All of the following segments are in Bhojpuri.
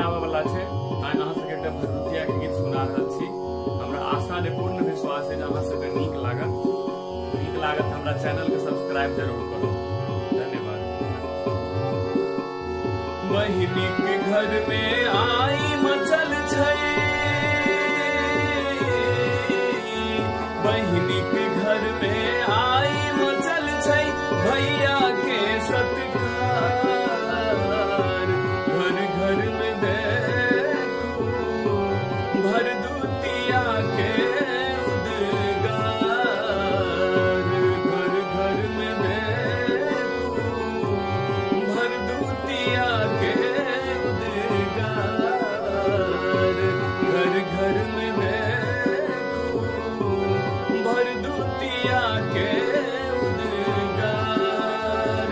आवे वाला छै ताहि अहाँ सबके एकटा भरदुतिया के गीत सुना रहल छी। हमरा आशा ने पूर्ण विश्वास है जे अहाँ सबके नीक लागत हमरा चैनल के सब्सक्राइब जरूर करू। धन्यवाद। बहिनी के घर में आई मचल छै, बहिनी के घर में आई मचल छै भैया के सत्कार। घर घर में देखो भरदुतिया के उद्गार। घर घर में देखो भरदुतिया के उद्गार। घर घर में देखो भरदुतिया के उद्गार।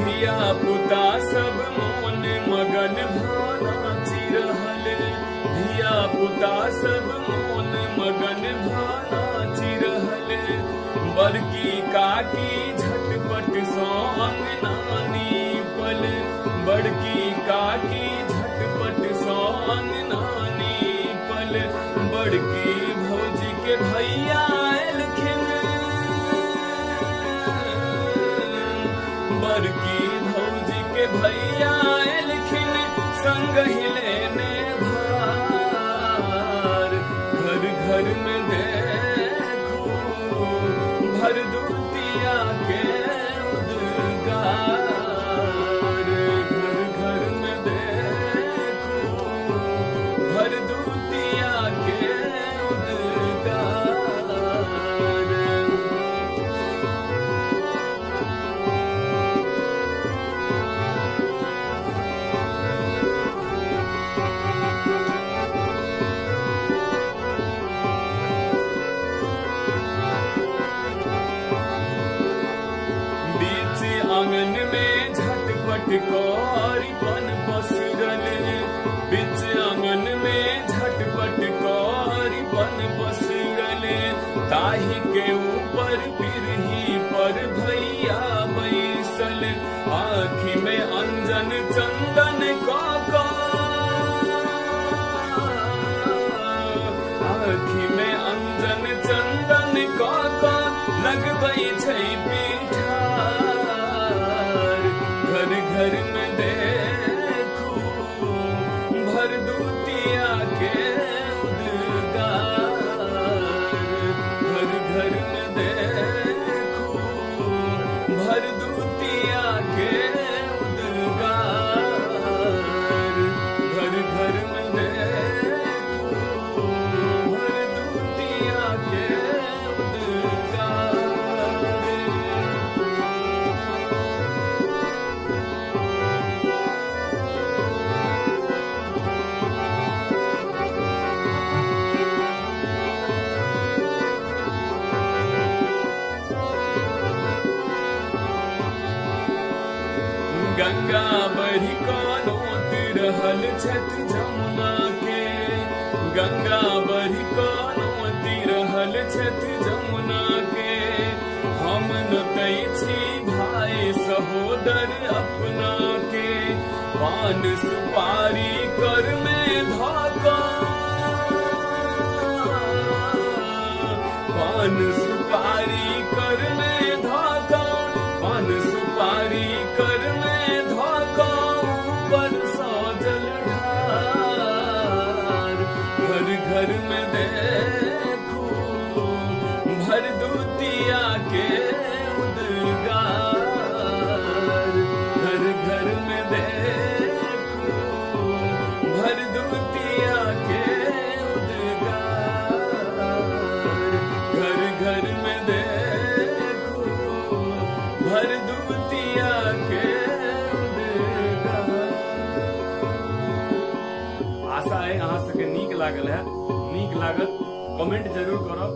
धिया पुता सब मोन मगन भानाची रहल। धिया पुता सब मोन मगन भानाची रहल। बड़की काकी झटपट सौ अंगना नीपल। बड़की काकी झटपट सौ अंगना नीपल। बड़की भौजी के भैया एलखिन। बड़की भौजी के भैया एलखिन संग लेने भार। घर घर में देखो भरदुतिया के उद्गार। घर घर में देखो भरदुतिया के उद्गार। आंगन में झटपट कौरीपन पसरल। बीच आंगन में झटपट कौरीपन पसरल। ताही के ऊपर बिरही पर भैया बैसल। आँखी में अंजन चंदन काका। आँखी में अंजन चंदन काका लगबै छै पीठा। घर घर में देखो भरदुतिया के उद्गार। घर घर में देखो भरदुतिया के उद्गार। घर घर में देखो भरदुतिया के उद्गार। गंगा बढ़ी कानोत रहल छथि जमुना के। गंगा बढ़ी कानोत रहल छथि जमुना के। हम नतै छी भाई सहोदर अपना के। पान सुपारी कर में धाका। पान सुपारी कर में धाका। पान सुपारी कर में ऊपर सजल ढार। घर घर में देखो भरदुतिया के उद्गार। घर घर में देखो भरदुतिया के उद्गार। घर घर में देखो भरदुतिया के उद्गार। आशा है अहाँ सबके नीक लागल है। नीक लागत कमेंट जरूर करब।